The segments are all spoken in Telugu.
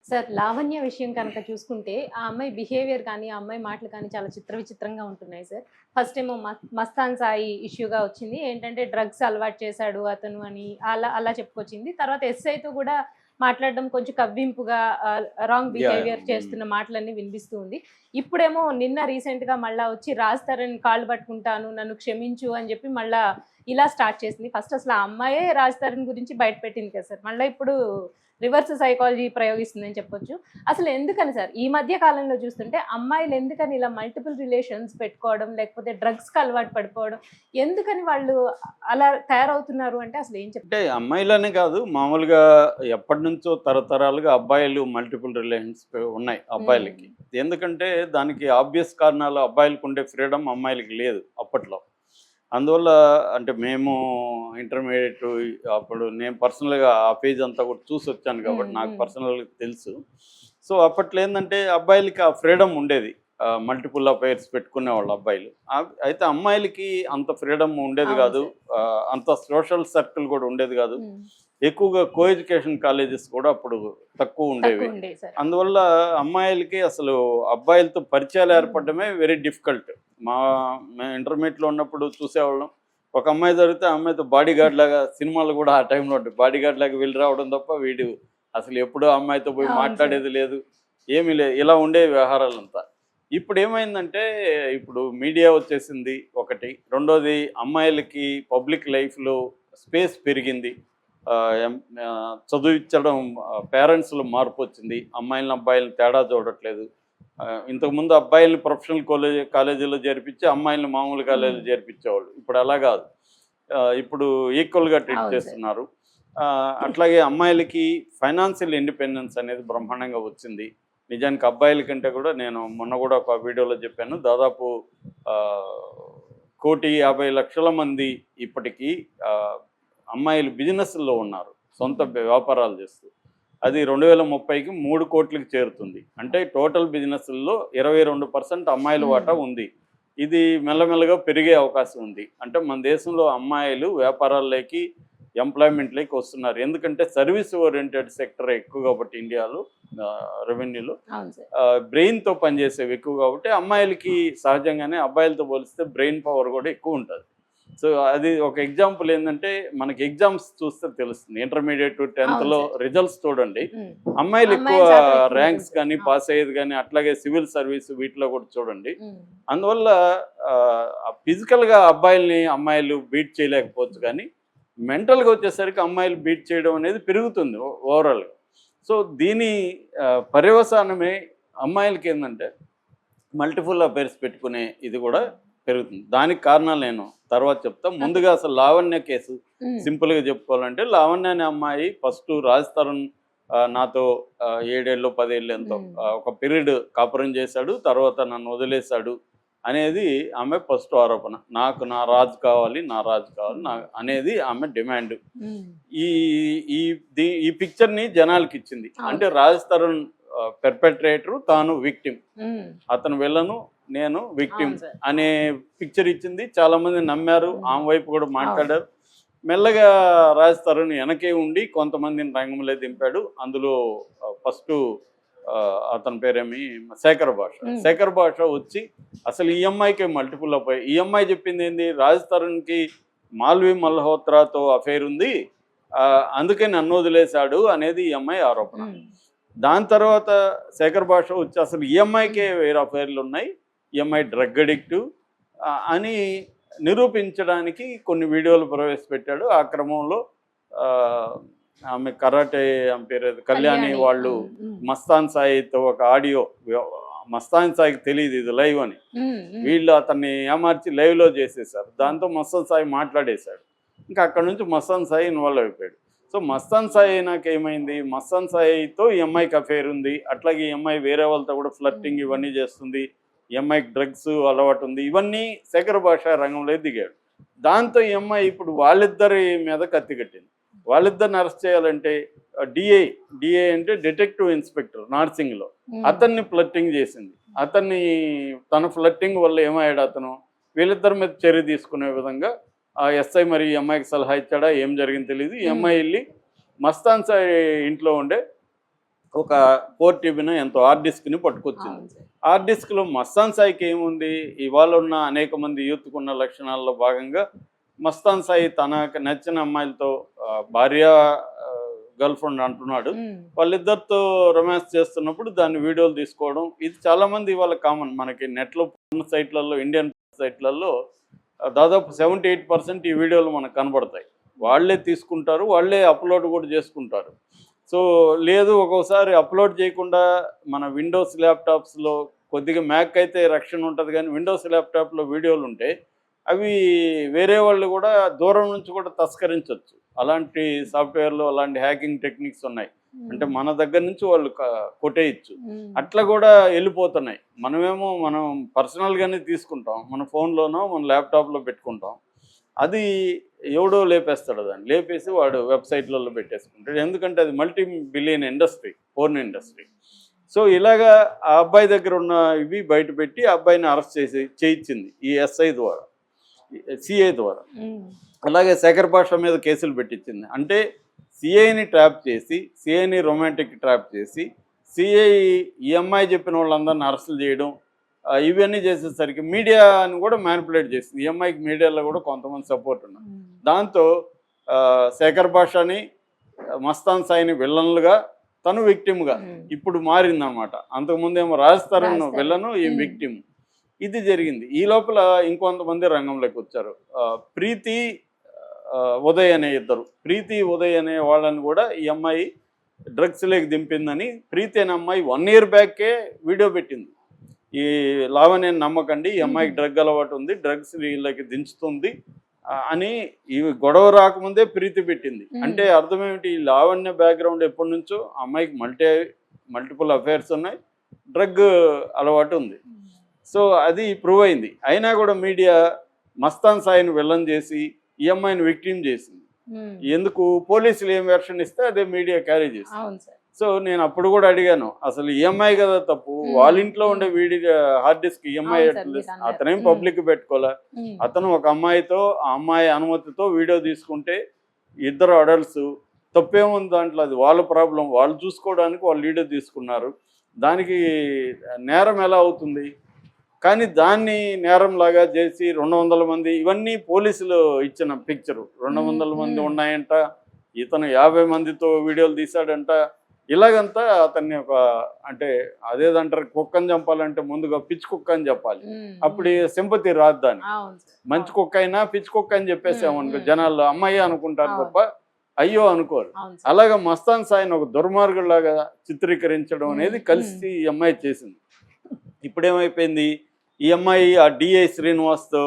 సార్ లావణ్య విషయం కనుక చూసుకుంటే, ఆ అమ్మాయి బిహేవియర్ కానీ, ఆ అమ్మాయి మాటలు కానీ చాలా విచిత్రంగా ఉంటున్నాయి సార్. ఫస్ట్ ఏమో మస్తాన్ సాయి ఇష్యూగా వచ్చింది. ఏంటంటే డ్రగ్స్ అలవాటు చేశాడు అతను అని అలా అలా చెప్పుకొచ్చింది. తర్వాత ఎస్ఐతో కూడా మాట్లాడడం కొంచెం కవ్వింపుగా రాంగ్ యాహ్! బిహేవియర్ చేస్తున్న మాటలన్నీ వినిపిస్తూ ఉంది. ఇప్పుడేమో నిన్న రీసెంట్‌గా మళ్ళా వచ్చి రాజ్ తరుణ్ కాళ్ళు పట్టుకుంటాను, నన్ను క్షమించు అని చెప్పి మళ్ళా ఇలా స్టార్ట్ చేసింది. ఫస్ట్ అసలు ఆ అమ్మాయే రాజ్ తరుణ్ గురించి బయట పెట్టింది కదా సార్. మళ్ళా ఇప్పుడు రివర్స్ సైకాలజీ ప్రయోగిస్తుందని చెప్పొచ్చు. అసలు ఎందుకని సార్? ఈ మధ్య కాలంలో చూస్తుంటే అమ్మాయిలు ఎందుకని ఇలా మల్టిపుల్ రిలేషన్స్ పెట్టుకోవడం, లేకపోతే డ్రగ్స్‌కి అలవాటు పడిపోవడం, ఎందుకని వాళ్ళు అలా తయారవుతున్నారు అంటే అసలు ఏం చెప్తారు? అంటే అమ్మాయిలనే కాదు, మామూలుగా ఎప్పటినుంచో తరతరాలుగా అబ్బాయిలు మల్టిపుల్ రిలేషన్స్ ఉన్నాయి హ్మ్. అబ్బాయిలకి. ఎందుకంటే దానికి ఆబ్వియస్ కారణాలు, అబ్బాయిలకు ఉండే ఫ్రీడమ్ అమ్మాయిలకి లేదు అప్పట్లో. అందువల్ల అంటే మేము ఇంటర్మీడియేట్ అప్పుడు నేను పర్సనల్‌గా ఆ ఫేజ్ అంతా కూడా చూసొచ్చాను హ్మ్. కాబట్టి నాకు హ్మ్. పర్సనల్‌గా తెలుసు. సో, అప్పట్లో ఏందంటే అబ్బాయిలకి ఆ ఫ్రీడమ్ ఉండేది. మల్టిపుల్ అఫైర్స్ పెట్టుకునేవాళ్ళు అబ్బాయిలు. అయితే అమ్మాయిలకి అంత ఫ్రీడమ్ ఉండేది అవును గాదు. సార్. అంత సోషల్ సర్కిల్ గూడా ఉండేది గాదు. హ్మ్. ఎక్కువగా కో ఎడ్యుకేషన్ కాలేజెస్ కూడా అప్పుడు తక్కువుండేవి. తక్కువుండేవి సార్. అందువల్ల అమ్మాయిలకి అసలు అబ్బాయిలతో పరిచయాలు హ్మ్. ఏర్పడడమే వెరీ డిఫికల్ట్. మా మేము ఇంటర్మీడియేట్‌లో ఉన్నప్పుడు చూసేవాళ్ళం. ఒక అమ్మాయి దొరికితే ఆ అమ్మాయితో బాడీగార్డ్ లాగా సినిమాలు గూడా ఆ టైంలో ఉంటాయి. బాడీగార్డ్ లాగా వెళ్లి రావడం తప్ప వీడు అసలు ఎప్పుడూ ఆ అమ్మాయితో పోయి అవును సార్. మాట్లాడేది లేదు. ఏమీ లేదు. ఇలా ఉండేవి వ్యవహారాలంతా. ఇప్పుడేమైందంటే ఇప్పుడు మీడియా వచ్చేసింది ఒకటి. రెండోది అమ్మాయిలకి పబ్లిక్ లైఫ్‌లో స్పేస్ పెరిగింది. చదివించడం పేరెంట్స్‌లో మార్పొచ్చింది. అమ్మాయిలని, అబ్బాయిలని తేడా చూడట్లేదు. ఇంతకుముందు అబ్బాయిల్ని ప్రొఫెషనల్ కాలేజీలో చేర్పించి, అమ్మాయిల్ని మామూలు హ్మ్. కాలేజీలో చేర్పించేవాళ్ళు. ఇప్పుడు అలా గాదు. ఇప్పుడు ఈక్వల్‌గా ట్రీట్ అవును సార్. చేస్తున్నారు. అట్లాగే అమ్మాయిలకి ఫైనాన్షియల్ ఇండిపెండెన్స్ అనేది బ్రహ్మాండంగా వచ్చింది. నిజానికి అబ్బాయిల కంటే కూడా నేను మొన్న కూడా ఒక వీడియోలో చెప్పాను. దాదాపు ఆహ్, 1,50,00,000 మంది ఇప్పటికీ ఆహ్, అమ్మాయిలు బిజినెస్‌ల్లో ఉన్నారు. సొంత హ్మ్. వ్యాపారాలు చేస్తూ. అది 2030కి 3,00,00,000కి చేరుతుంది. అంటే టోటల్ బిజినెస్‌ల్లో 22% అమ్మాయిల హ్మ్. వాటా ఉంది. ఇది మెల్లమెల్లగా పెరిగే అవకాశం ఉంది. అంటే మన దేశంలో అమ్మాయిలు వ్యాపారాల్లోకి, ఎంప్లాయ్‌మెంట్‌లోకి వస్తున్నారు. ఎందుకంటే సర్వీస్ ఓరియెంటెడ్ సెక్టర్ ఎక్కువ కాబట్టి ఇండియాలో రెవెన్యూలో. అవును సార్. బ్రెయిన్‌తో పనిచేసేవి ఎక్కువ కాబట్టి అమ్మాయిలకి సహజంగానే అబ్బాయిలతో పోలిస్తే బ్రెయిన్ పవర్ కూడా ఎక్కువుంటది. సో, అది ఒక ఎగ్జాంపుల్ ఏందంటే మనకి ఎగ్జామ్స్ చూస్తే తెలుస్తుంది. ఇంటర్మీడియేట్, అవును 10థ్‌లో సార్. రిజల్ట్స్ చూడండి. హ్మ్. అమ్మాయిలు ఎక్కువ అమ్మాయిల శాతం ఎక్కువుంటుంది ర్యాంక్స్ సార్. గాని, అవును. పాస్ అయ్యేది గాని, అట్లాగే సివిల్ సర్వీస్ వీటిలో కూడా చూడండి. హ్మ్. అందువల్ల ఫిజికల్‌గా అబ్బాయిల్ని అమ్మాయిలు బీట్ చేయలేకపోవచ్చు కానీ, మెంటల్‌గా వచ్చేసరికి అమ్మాయిలు బీట్ చేయడం అనేది పెరుగుతుంది ఓవరాల్‌గా. సో, దీని పర్యవసానమే అమ్మాయిలకేందంటే మల్టిపుల్ అఫైర్స్ పెట్టుకునే ఇది కూడా పెరుగుతుంది. దానికి కారణాలు నేను తర్వాత చెప్తా. ఓకే. ముందుగా అసలు లావణ్య కేసు హ్మ్. సింపుల్‌గా చెప్పుకోవాలంటే, లావణ్య అనే అమ్మాయి ఫస్టు రాజ్ తరుణ్ నాతో 7 ఏళ్ళో, 10 ఏళ్ళో ఎంతో హ్మ్. ఒక పీరియడ్ కాపురం చేశాడు. తర్వాత నన్ను వదిలేసాడు అనేది ఆమె ఫస్ట్ ఆరోపణ. నాకు నా రాజు కావాలి, నా రాజు కావాలి హ్మ్. అనేది ఆమె డిమాండ్. హ్మ్. ఈ ఈ ఈ పిక్చర్‌ని జనాలకిచ్చింది. అవును అంటే సార్. రాజ్ తరుణ్ పెర్పెట్రేటర్, తాను విక్టిమ్. హ్మ్. అతను విలను, నేను విక్టిమ్ అవును సార్. అనే పిక్చర్ ఇచ్చింది. చాలామంది నమ్మారు. హ్మ్. ఆమె వైపు కూడా అవును. మాట్లాడారు. మెల్లగా రాజ్ తరుణ్ వెనకే ఉండి కొంతమందిని రంగంలో దింపాడు. అందులో ఫస్టు అతని పేరేమి శేఖర్ భాష. హ్మ్. శేఖర్ భాష వచ్చి అసలు ఈ అమ్మాయికే మల్టిపుల్ అఫైర్. ఈ అమ్మాయి చెప్పిందేంది, రాజ్ తరుణ్‌కి మాల్వి మల్హోత్రాతో అఫైర్ ఉంది. అందుకే నన్ను వదిలేసాడు అనేది ఈ అమ్మాయి ఆరోపణ. హ్మ్. దాని తర్వాత శేఖర్ భాష వచ్చి అసలు ఈ అమ్మాయికే హ్మ్. వేరే అఫైర్‌లు ఉన్నాయి. ఈ అమ్మాయి డ్రగ్ అడిక్టు అని నిరూపించడానికి కొన్ని వీడియోలు ప్రవేశపెట్టాడు. ఆ క్రమంలో ఆహ్, ఆమె కరాటే ఆమె పేరేదో కళ్యాణి కళ్యాణి. వాళ్ళు అవును. హ్మ్. మస్తాన్ సాయితో ఒక ఆడియో మస్తాన్ సాయికి తెలీదు ఇది లైవ్ అని. హ్మ్. హ్మ్. వీళ్ళు అతన్ని ఏమార్చి లైవ్‌లో చేసేసారు. దాంతో మస్తాన్ సాయి మాట్లాడేశాడు. ఇంకా అక్కడి నుంచి మస్తాన్ సాయి ఇన్వాల్వ్ అయిపోయాడు. సో, మస్తాన్ సాయి అయినాక ఏమైంది? మస్తాన్ సాయితో ఈ అమ్మాయికి అఫైర్ ఉంది. అట్లాగే ఈ అమ్మాయి వేరే వాళ్ళతో కూడా హ్మ్. ఫ్లర్టింగ్ ఇవన్నీ చేస్తుంది. ఈ అమ్మాయికి డ్రగ్స్ అలవాటు ఉంది. ఇవన్నీ శేఖర్ భాష రంగంలోకి దిగాడు. దాంతో ఈ అమ్మాయి ఇప్పుడు వాళ్ళిద్దరి మీద కత్తి కట్టింది. వాళ్ళిద్దరిని అరెస్ట్ చేయాలంటే డీఏ అంటే డిటెక్టివ్ ఇన్స్‌పెక్టర్ నార్సింగ్‌లో. హ్మ్. అతన్ని ఫ్లర్టింగ్ చేసింది. అతన్ని తన ఫ్లర్టింగ్ వల్ల ఏమయ్యాడు అతను? వీళ్ళిద్దరి మీద చర్య తీసుకునే విధంగా ఆ ఎస్ఐ మరి ఈ అమ్మాయికి సలహా ఇచ్చాడా? ఏం జరిగిందో తెలీదు. ఈ హ్మ్. అమ్మాయి ఎళ్లి మస్తాన్ సాయి ఇంట్లో ఉండే ఒక 4 TB ఎంతో హార్డ్ డిస్క్ని పట్టుకొచ్చింది. అవును సార్. హార్డ్ డిస్క్లో మస్తాన్ సాయికి ఏముంది, ఇవాళ ఉన్న అనేక మంది యూత్కు ఉన్న లక్షణాల్లో భాగంగా మస్తాన్ సాయి తనకు నచ్చిన అమ్మాయిలతో భార్య గర్ల్ ఫ్రెండ్ అంటున్నాడు, వాళ్ళిద్దరితో రొమాన్స్ చేస్తున్నప్పుడు దాన్ని వీడియోలు తీసుకోవడం, ఇది చాలామంది ఇవాళ కామన్. మనకి నెట్లో సైట్లలో, ఇండియన్ సైట్లలో దాదాపు 78% ఈ వీడియోలు మనకు కనబడతాయి. వాళ్ళే తీసుకుంటారు, వాళ్ళే అప్లోడ్ కూడా చేసుకుంటారు. సో లేదు, ఒక్కోసారి అప్లోడ్ చేయకుండా మన విండోస్ ల్యాప్టాప్స్లో, కొద్దిగా మ్యాక్ అయితే రక్షణ ఉంటుంది కానీ విండోస్ ల్యాప్టాప్లో వీడియోలు ఉంటే అవి వేరే వాళ్ళు కూడా దూరం నుంచి కూడా తస్కరించవచ్చు. అలాంటి సాఫ్ట్వేర్లో అలాంటి హ్యాకింగ్ టెక్నిక్స్ ఉన్నాయి. అంటే మన దగ్గర నుంచి వాళ్ళు కొట్టేయచ్చు. అట్లా కూడా వెళ్ళిపోతున్నాయి. మనం పర్సనల్గానే తీసుకుంటాం, మన ఫోన్లోనో మన ల్యాప్టాప్లో పెట్టుకుంటాం. అది ఎవడో లేపేస్తాడు, దాన్ని లేపేసి వాడు వెబ్సైట్లలో పెట్టేసుకుంటాడు. ఎందుకంటే అది multi-billion industry, porn industry. So ఇలాగా ఆ అబ్బాయి దగ్గర ఉన్న ఇవి బయట పెట్టి ఆ అబ్బాయిని అరెస్ట్ చేయించింది ఈ సిఐ ద్వారా. అలాగే శేఖర్ భాష మీద కేసులు పెట్టించింది. అంటే సిఐని ట్రాప్ చేసి, సిఐని రొమాంటిక్ ట్రాప్ చేసి, సిఐ ఈ అమ్మాయి చెప్పిన వాళ్ళందరినీ అరెస్టులు చేయడం, ఇవన్నీ చేసేసరికి మీడియాని కూడా మ్యానిపులేట్ చేసింది. ఈ అమ్మాయికి మీడియాలో కూడా కొంతమంది సపోర్ట్ ఉన్నారు. దాంతో శేఖర్ భాషని, మస్తాన్ సాయిని విల్లన్లుగా, తను విక్టిమ్గా ఇప్పుడు మారిందనమాట. అంతకుముందేమో రాజస్థాన్ విలను, ఈ విక్టిమ్. ఇది జరిగింది. ఈ లోపల ఇంకొంతమంది రంగంలోకి వచ్చారు. ప్రీతి ఉదయ్ అనే ఇద్దరు, ప్రీతి ఉదయ్ అనే వాళ్ళని కూడా ఈ అమ్మాయి డ్రగ్స్లోకి దింపిందని, ప్రీతి అనే అమ్మాయి 1 year బ్యాకే వీడియో పెట్టింది. ఈ లావణ్యని నమ్మకండి, ఈ అమ్మాయికి డ్రగ్ అలవాటు ఉంది, డ్రగ్స్ వీళ్ళకి దించుతుంది అని ఈ గొడవ రాకముందే ప్రీతి పెట్టింది. అంటే అర్థం ఏమిటి, ఈ లావణ్య బ్యాక్గ్రౌండ్ ఎప్పటి నుంచో అమ్మాయికి మల్టిపుల్ అఫైర్స్ ఉన్నాయి, డ్రగ్ అలవాటు ఉంది. సో అది ప్రూవ్ అయింది. అయినా కూడా మీడియా మస్తాన్ సాయిని విలన్ చేసి ఈ అమ్మాయిని విక్టిమ్ చేసింది. ఎందుకు, పోలీసులు ఏం వెర్షన్ ఇస్తే అదే మీడియా క్యారీ చేసింది. సో నేను అప్పుడు కూడా అడిగాను, అసలు ఈఎంఐ కదా తప్పు, వాళ్ళ ఇంట్లో ఉండే హార్డ్ డిస్క్ ఈఎంఐ అతనేం పబ్లిక్ పెట్టుకోలే. అతను ఒక అమ్మాయితో, ఆ అమ్మాయి అనుమతితో వీడియో తీసుకుంటే, ఇద్దరు అడల్ట్స్, తప్పేముంది దాంట్లో, అది వాళ్ళ ప్రాబ్లం, వాళ్ళు చూసుకోవడానికి వాళ్ళు వీడియో తీసుకున్నారు, దానికి నేరం ఎలా అవుతుంది? కానీ దాన్ని నేరంలాగా చేసి 200 మంది, ఇవన్నీ పోలీసులు ఇచ్చిన పిక్చరు, 200 మంది ఉన్నాయంట, ఇతను 50 మందితో వీడియోలు తీశాడంట, ఇలాగంతా అతన్ని ఒక, అంటే అదేదంటారు, కుక్కని చంపాలంటే ముందుగా పిచ్చి కుక్క అని చెప్పాలి, అప్పుడు సింపతి రాదు. దాన్ని మంచి కుక్క అయినా పిచ్చి కుక్క అని చెప్పేసామనుకో జనాలు అమ్మాయి అనుకుంటారు తప్ప అయ్యో అనుకోరు. అలాగా మస్తాన్ సాయిని ఒక దుర్మార్గులాగా చిత్రీకరించడం అనేది కలిసి ఈ అమ్మాయి చేసింది. ఇప్పుడేమైపోయింది, ఈ అమ్మాయి ఆ డిఐ శ్రీనివాస్తో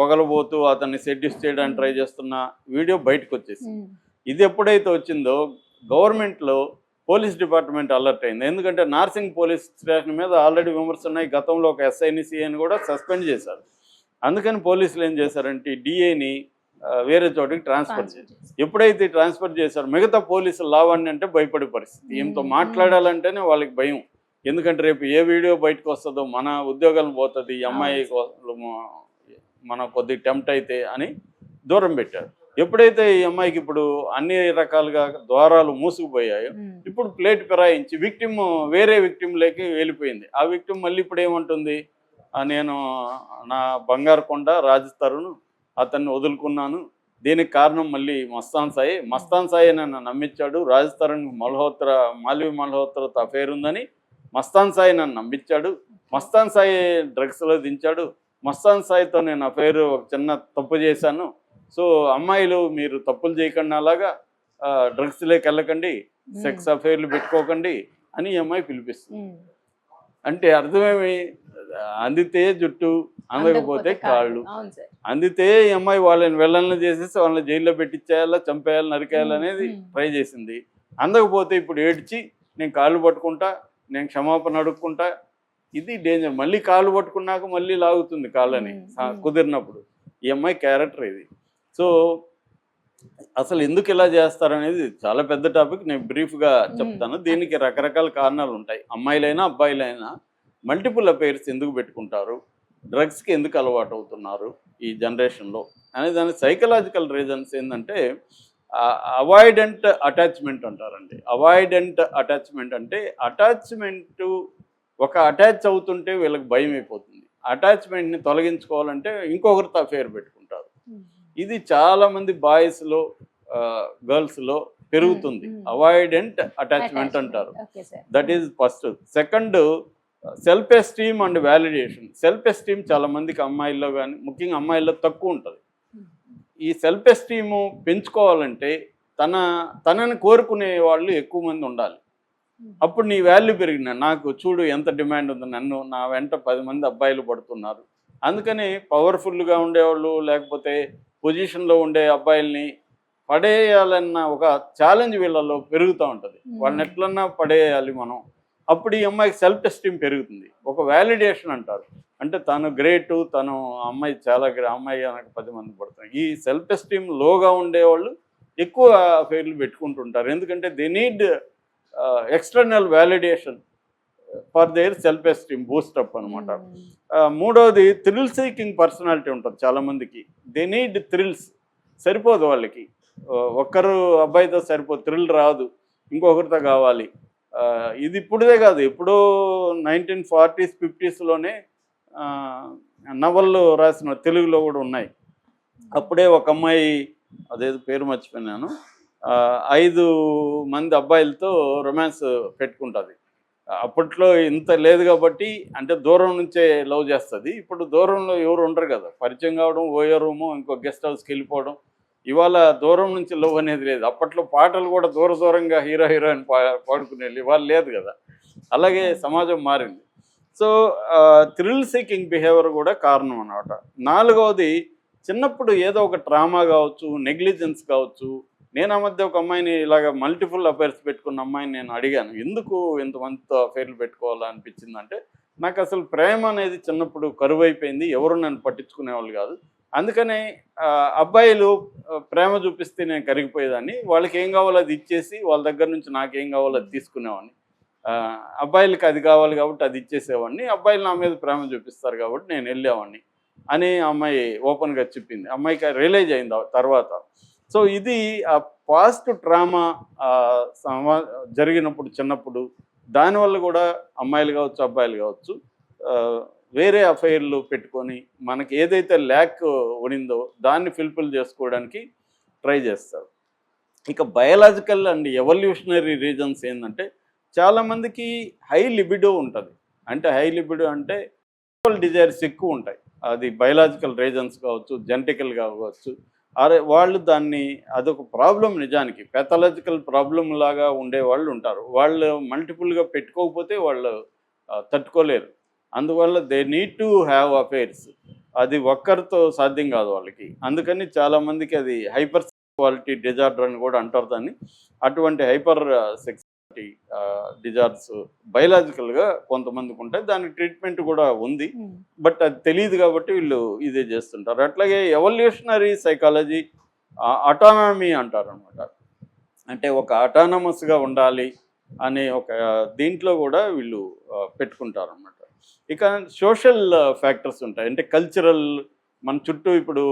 వగలబోతూ అతన్ని సెడ్యూస్ చేయడానికి ట్రై చేస్తున్న వీడియో బయటకు వచ్చేసింది. ఇది ఎప్పుడైతే వచ్చిందో గవర్నమెంట్లో పోలీస్ డిపార్ట్మెంట్ అలర్ట్ అయింది. ఎందుకంటే నార్సింగ్ పోలీస్ స్టేషన్ మీద ఆల్రెడీ విమర్శలు ఉన్నాయి. గతంలో ఒక ఎస్ఐని, సిఐని కూడా సస్పెండ్ చేశారు. అందుకని పోలీసులు ఏం చేశారంటే డిఐని వేరే చోటికి ట్రాన్స్ఫర్ చేశారు. ఎప్పుడైతే ట్రాన్స్ఫర్ చేశారు, మిగతా పోలీసులు లావాణ్య అంటే భయపడే పరిస్థితి. ఈమెతో మాట్లాడాలంటేనే వాళ్ళకి భయం. ఎందుకంటే రేపు ఏ వీడియో బయటకు వస్తుందో, మన ఉద్యోగాలను పోతుంది, ఈ అమ్మాయి మన కొద్దిగా టెంప్ట్ అయితే అని దూరం పెట్టారు. ఎప్పుడైతే ఈ అమ్మాయికి ఇప్పుడు అన్ని రకాలుగా ద్వారాలు మూసుకుపోయాయో, ఇప్పుడు ప్లేట్ ఫిరాయించి విక్టిమ్ వేరే విక్టిమ్లోకి వెళ్ళిపోయింది. ఆ విక్టిమ్ మళ్ళీ ఇప్పుడు ఏమంటుంది, నేను నా బంగారు కొండ రాజస్థాను అతన్ని వదులుకున్నాను, దీనికి కారణం మళ్ళీ మస్తాన్ సాయి నన్ను నమ్మించాడు, రాజస్థాన్ మాల్వి మల్హోత్రతో అఫేర్ ఉందని మస్తాన్ సాయి నన్ను నమ్మించాడు, మస్తాన్ సాయి డ్రగ్స్లో దించాడు, మస్తాన్ సాయితో నేను అఫేర్ ఒక చిన్న తప్పు చేశాను, సో అమ్మాయిలు మీరు తప్పులు చేయకండి, అలాగా డ్రగ్స్లోకి వెళ్ళకండి, సెక్స్ అఫైర్లు పెట్టుకోకండి అని ఈ అమ్మాయి పిలిపిస్తుంది. అంటే అర్థమేమి, అందితే జుట్టు, అందకపోతే కాళ్ళు. అందితే ఈ అమ్మాయి వాళ్ళని వెళ్ళాలని చేసేసి వాళ్ళని జైల్లో పెట్టించేయాలా, చంపేయాలి, నరికేయాలి అనేది ట్రై చేసింది. అందకపోతే ఇప్పుడు ఏడ్చి నేను కాళ్ళు పట్టుకుంటా, నేను క్షమాపణ అడుక్కుంటా, ఇది డేంజర్. మళ్ళీ కాళ్ళు పట్టుకున్నాక మళ్ళీ లాగుతుంది కాళ్ళని కుదిరినప్పుడు. ఈ అమ్మాయి క్యారెక్టర్ ఇది. సో అసలు ఎందుకు ఇలా చేస్తారనేది చాలా పెద్ద టాపిక్, నేను బ్రీఫ్గా చెప్తాను. దీనికి రకరకాల కారణాలు ఉంటాయి. అమ్మాయిలైనా అబ్బాయిలైనా మల్టిపుల్ అఫైర్స్ ఎందుకు పెట్టుకుంటారు, డ్రగ్స్కి ఎందుకు అలవాటు అవుతున్నారు ఈ జనరేషన్లో అనే దాని సైకలాజికల్ రీజన్స్ ఏంటంటే, అవాయిడెంట్ అటాచ్మెంట్ అంటారండి. అవాయిడెంట్ అటాచ్మెంట్ అంటే అటాచ్మెంట్ ఒక అటాచ్ అవుతుంటే వీళ్ళకి భయం అయిపోతుంది. అటాచ్మెంట్ని తొలగించుకోవాలంటే ఇంకొకరితో అఫేర్ పెట్టుకుంటారు. ఇది చాలామంది బాయ్స్లో గర్ల్స్లో పెరుగుతుంది. అవాయిడెంట్ అటాచ్మెంట్ అంటారు. That is first. Second, self esteem and validation. Self esteem చాలా మందికి అమ్మాయిల్లో కానీ ముఖ్యంగా అమ్మాయిల్లో తక్కువ ఉంటుంది. ఈ సెల్ఫ్ ఎస్టీము పెంచుకోవాలంటే తనని కోరుకునే వాళ్ళు ఎక్కువ మంది ఉండాలి. అప్పుడు నీ వాల్యూ పెరిగిన నాకు చూడు ఎంత డిమాండ్ ఉంది, నన్ను నా వెంట 10 మంది అబ్బాయిలు పడుతున్నారు. అందుకని పవర్ఫుల్గా ఉండేవాళ్ళు లేకపోతే పొజిషన్లో ఉండే అబ్బాయిల్ని పడేయాలన్న ఒక ఛాలెంజ్ వీళ్ళలో పెరుగుతూ ఉంటుంది. వాళ్ళని ఎట్లన్నా పడేయాలి మనం. అప్పుడు ఈ అమ్మాయికి సెల్ఫ్ ఎస్టీమ్ పెరుగుతుంది. ఒక వ్యాలిడేషన్ అంటారు. అంటే తను గ్రేటు, తను అమ్మాయి చాలా అమ్మాయి నాకు 10 మంది పడుతున్నారు. ఈ సెల్ఫ్ ఎస్టీమ్ లోగా ఉండేవాళ్ళు ఎక్కువ అఫైర్లు పెట్టుకుంటుంటారు. ఎందుకంటే they need external validation for their self esteem boost up అనమాట. మూడవది, థ్రిల్ సీకింగ్ పర్సనాలిటీ ఉంటుంది చాలామందికి. They need thrills. సరిపోదు వాళ్ళకి, ఒక్కరు అబ్బాయితో సరిపోదు, థ్రిల్ రాదు, ఇంకొకరితో కావాలి. ఇది ఇప్పుడుదే కాదు, ఎప్పుడో 1940s 50sలోనే నవళ్ళు రాసిన తెలుగులో కూడా ఉన్నాయి. అప్పుడే ఒక అమ్మాయి, అదేదో పేరు మర్చిపోయినాను, 5 మంది అబ్బాయిలతో రొమాన్స్ పెట్టుకుంటుంది. అప్పట్లో ఇంత లేదు కాబట్టి, అంటే దూరం నుంచే లవ్ చేస్తుంది. ఇప్పుడు దూరంలో ఎవరు ఉండరు కదా, పరిచయం కావడం, ఓయో రూము, ఇంకో గెస్ట్ హౌస్కి వెళ్ళిపోవడం. ఇవాళ దూరం నుంచి లవ్ అనేది లేదు. అప్పట్లో పాటలు కూడా దూరంగా హీరో హీరోయిన్ పాడుకునేది, ఇవాళ లేదు కదా. అలాగే సమాజం మారింది. సో థ్రిల్ సీకింగ్ బిహేవియర్ కూడా కారణం అన్నమాట. నాలుగవది, చిన్నప్పుడు ఏదో ఒక ట్రామా కావచ్చు, నెగ్లిజెన్స్ కావచ్చు. నేను ఆ మధ్య ఒక అమ్మాయిని ఇలాగ మల్టిపుల్ అఫైర్స్ పెట్టుకున్న అమ్మాయిని నేను అడిగాను, ఎందుకు ఇంతమందితో అఫైర్లు పెట్టుకోవాలా అనిపించింది అంటే, నాకు అసలు ప్రేమ అనేది చిన్నప్పుడు కరువైపోయింది, ఎవరు నన్ను పట్టించుకునేవాళ్ళు కాదు. అందుకనే అబ్బాయిలు ప్రేమ చూపిస్తే నేను కరిగిపోయేదాన్ని, వాళ్ళకి ఏం కావాలో అది ఇచ్చేసి వాళ్ళ దగ్గర నుంచి నాకేం కావాలో అది తీసుకునేవాడిని. అబ్బాయిలకి అది కావాలి కాబట్టి అది ఇచ్చేసేవాడిని, అబ్బాయిలు నా మీద ప్రేమ చూపిస్తారు కాబట్టి నేను వెళ్ళేవాడిని అని అమ్మాయి ఓపెన్గా చెప్పింది. అమ్మాయికి రియలైజ్ అయింది తర్వాత. సో ఇది ఆ పాస్ట్ ట్రామా జరిగినప్పుడు చిన్నప్పుడు, దానివల్ల కూడా అమ్మాయిలు కావచ్చు అబ్బాయిలు కావచ్చు వేరే అఫైర్లు పెట్టుకొని మనకి ఏదైతే ల్యాక్ ఉనిందో దాన్ని ఫుల్ఫిల్ చేసుకోవడానికి ట్రై చేస్తారు. ఇక బయలాజికల్ అండ్ ఎవల్యూషనరీ రీజన్స్ ఏంటంటే, చాలామందికి హై లిబిడో ఉంటుంది. అంటే హై లిబిడో అంటే డిజైర్స్ ఎక్కువ ఉంటాయి. అది బయలాజికల్ రీజన్స్ కావచ్చు, జెనెటికల్గా కావచ్చు. వాళ్ళు దాన్ని అదొక ప్రాబ్లం, నిజానికి పెథాలజికల్ ప్రాబ్లం లాగా ఉండేవాళ్ళు ఉంటారు. వాళ్ళు మల్టిపుల్గా పెట్టుకోకపోతే వాళ్ళు తట్టుకోలేరు. అందువల్ల they need to have affairs. అది ఒక్కరితో సాధ్యం కాదు వాళ్ళకి. అందుకని చాలామందికి అది హైపర్ సెక్సువాలిటీ డిజార్డర్ అని కూడా అంటారు దాన్ని. అటువంటి హైపర్ సెక్సువాలిటీ డిజార్డర్స్ బయలాజికల్గా కొంతమందికి ఉంటాయి. దానికి ట్రీట్మెంట్ కూడా ఉంది, బట్ అది తెలియదు కాబట్టి వీళ్ళు ఇదే చేస్తుంటారు. అట్లాగే ఎవల్యూషనరీ సైకాలజీ అటానమీ అంటారు అనమాట. అంటే ఒక అటానమస్గా ఉండాలి అనే ఒక దీంట్లో కూడా వీళ్ళు పెట్టుకుంటారు అన్నమాట. ఇక సోషల్ ఫ్యాక్టర్స్ ఉంటాయి. అంటే కల్చరల్, మన చుట్టూ ఇప్పుడు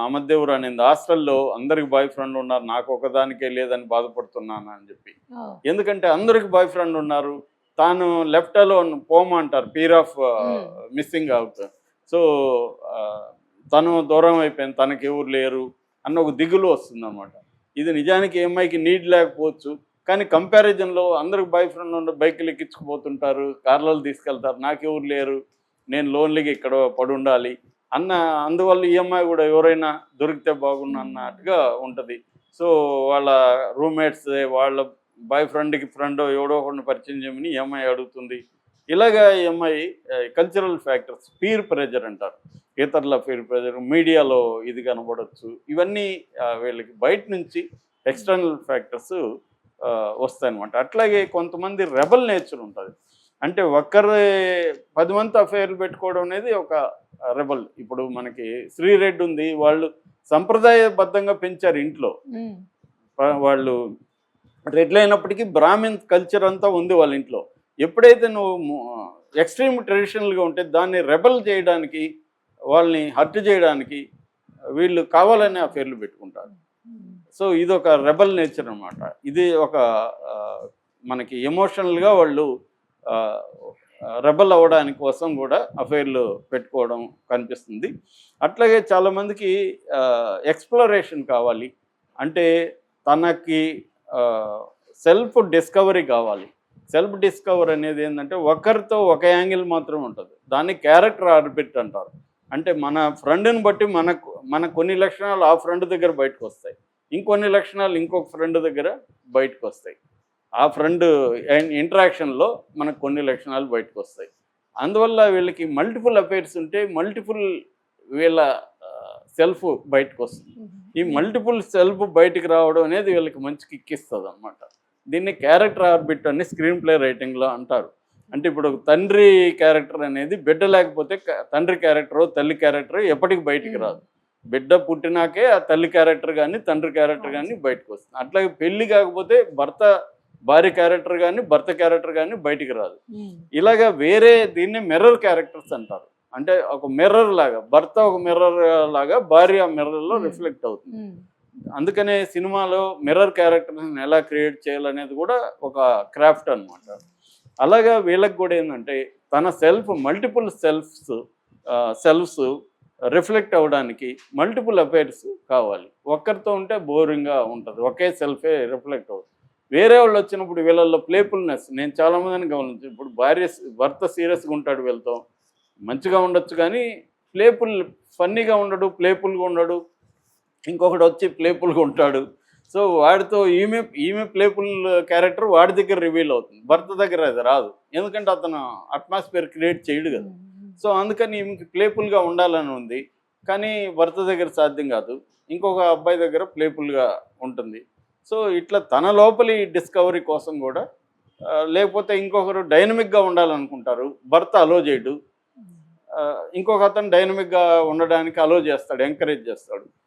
అమదేవురు అనేది హాస్టల్లో అందరికి బాయ్ ఫ్రెండ్ ఉన్నారు, నాకు ఒకదానికే లేదని బాధపడుతున్నాను అని చెప్పి. ఎందుకంటే అందరికి బాయ్ ఫ్రెండ్ ఉన్నారు, తాను లెఫ్ట్ అలోన్ పోమంటారు, fear of missing out. So తను దూరం అయిపోయింది, తనకి ఎవరు లేరు అన్న ఒక దిగులు వస్తుంది అన్నమాట. ఇది నిజానికి అమ్మాయికి నీడ్ లేకపోవచ్చు, కానీ కంపారిజన్లో అందరికి బాయ్ ఫ్రెండ్ ఉండి బైకులు ఎక్కించుకుపోతుంటారు, కార్లలో తీసుకెళ్తారు, నాకెవరు లేరు, నేను లోన్లీగా ఇక్కడ పడి ఉండాలి అందువల్ల ఈ అమ్మాయి కూడా ఎవరైనా దొరికితే బాగుండు అన్నట్టుగా ఉంటుంది. సో వాళ్ళ రూమ్మేట్స్ వాళ్ళ బాయ్ ఫ్రెండ్కి ఫ్రెండ్ ఎవడో ఒకరిని పరిచయం చేయమని ఈ అమ్మాయి అడుగుతుంది. ఇలాగా ఈ అమ్మాయి కల్చరల్ ఫ్యాక్టర్స్, పీర్ ప్రెజర్ అంటారు, ఇతరుల పీర్ ప్రెజర్, మీడియాలో ఇది కనబడవచ్చు. ఇవన్నీ వీళ్ళకి బయట నుంచి ఎక్స్టర్నల్ ఫ్యాక్టర్స్ వస్తాయన్నమాట. అట్లాగే కొంతమంది రెబల్ నేచర్ ఉంటుంది. అంటే ఒక్కరే 10 మంది అఫైర్లు పెట్టుకోవడం అనేది ఒక రెబల్. ఇప్పుడు మనకి శ్రీరెడ్డి ఉంది, వాళ్ళు సంప్రదాయబద్ధంగా పెంచారు ఇంట్లో. వాళ్ళు రెడ్లు అయినప్పటికీ బ్రాహ్మిన్ కల్చర్ అంతా ఉంది వాళ్ళ ఇంట్లో. ఎప్పుడైతే నువ్వు ఎక్స్ట్రీమ్ ట్రెడిషనల్గా ఉంటే దాన్ని రెబల్ చేయడానికి, వాళ్ళని హర్ట్ చేయడానికి వీళ్ళు కావాలనే అఫైర్లు పెట్టుకుంటారు. సో ఇది ఒక రెబల్ నేచర్ అనమాట. ఇది ఒక మనకి ఎమోషనల్గా వాళ్ళు రెబల్ అవ్వడానికి కోసం కూడా అఫైర్లు పెట్టుకోవడం కనిపిస్తుంది. అట్లాగే చాలామందికి ఎక్స్ప్లోరేషన్ కావాలి, అంటే తనకి సెల్ఫ్ డిస్కవరీ కావాలి. సెల్ఫ్ డిస్కవర్ అనేది ఏంటంటే ఒకరితో ఒక యాంగిల్ మాత్రం ఉంటుంది, దాన్ని క్యారెక్టర్ ఆర్బిట్ అంటారు. అంటే మన ఫ్రెండ్ని బట్టి మన కొన్ని లక్షణాలు ఆ ఫ్రెండ్ దగ్గర బయటకు వస్తాయి, ఇంకొన్ని లక్షణాలు ఇంకొక ఫ్రెండ్ దగ్గర బయటకు వస్తాయి. ఆ ఫ్రెండ్ ఇంటరాక్షన్లో మనకు కొన్ని లక్షణాలు బయటకు వస్తాయి. అందువల్ల వీళ్ళకి మల్టిపుల్ అఫైర్స్ ఉంటే మల్టిపుల్ వీళ్ళ సెల్ఫ్ బయటకు వస్తుంది. ఈ మల్టిపుల్ సెల్ఫ్ బయటికి రావడం అనేది వీళ్ళకి మంచి కిక్ ఇస్తుంది అనమాట. దీన్ని క్యారెక్టర్ ఆర్బిట్ అని స్క్రీన్ ప్లే రైటింగ్లో అంటారు. అంటే ఇప్పుడు తండ్రి క్యారెక్టర్ అనేది బిడ్డ లేకపోతే తండ్రి క్యారెక్టర్ తల్లి క్యారెక్టర్ ఎప్పటికి బయటికి రాదు. బిడ్డ పుట్టినాకే ఆ తల్లి క్యారెక్టర్ కానీ తండ్రి క్యారెక్టర్ కానీ బయటకు వస్తుంది. అట్లాగే పెళ్లి కాకపోతే భార్య క్యారెక్టర్ కానీ భర్త క్యారెక్టర్ కానీ బయటికి రాదు. ఇలాగా వేరే దీన్ని మిర్రర్ క్యారెక్టర్స్ అంటారు. అంటే ఒక మిర్రర్ లాగా భర్త ఒక మిర్రర్ లాగా భార్య మిర్రర్లో రిఫ్లెక్ట్ అవుతుంది. అందుకనే సినిమాలో మిర్రర్ క్యారెక్టర్ని ఎలా క్రియేట్ చేయాలనేది కూడా ఒక క్రాఫ్ట్ అనమాట. అలాగా వీళ్ళకి కూడా ఏంటంటే తన మల్టిపుల్ సెల్ఫ్స్ రిఫ్లెక్ట్ అవ్వడానికి మల్టిపుల్ అఫైర్స్ కావాలి. ఒక్కరితో ఉంటే బోరింగ్గా ఉంటుంది, ఒకే సెల్ఫే రిఫ్లెక్ట్ అవుతుంది. వేరే వాళ్ళు వచ్చినప్పుడు వీళ్ళల్లో ప్లేఫుల్నెస్ నేను చాలామందిని గమనించాను. ఇప్పుడు భర్త సీరియస్గా ఉంటాడు, వీళ్ళతో మంచిగా ఉండొచ్చు కానీ ఫన్నీగా ఉండడు, ప్లేఫుల్గా ఉండడు. ఇంకొకటి వచ్చి ప్లేఫుల్గా ఉంటాడు. సో వాడితో ఈమె ప్లేఫుల్ క్యారెక్టర్ వాడి దగ్గర రివీల్ అవుతుంది, భర్త దగ్గర అది రాదు. ఎందుకంటే అతను అట్మాస్ఫియర్ క్రియేట్ చేయడు కదా. సో అందుకని ఈమెకి ప్లేఫుల్గా ఉండాలని ఉంది, కానీ భర్త దగ్గర సాధ్యం కాదు. ఇంకొక అబ్బాయి దగ్గర ప్లేఫుల్గా ఉంటుంది. సో ఇట్లా తన లోపలి డిస్కవరీ కోసం కూడా, లేకపోతే ఇంకొకరు డైనమిక్గా ఉండాలనుకుంటారు, భర్త అలో చేయడు. ఇంకొక అతను డైనమిక్గా ఉండడానికి అలో చేస్తాడు, ఎంకరేజ్ చేస్తాడు.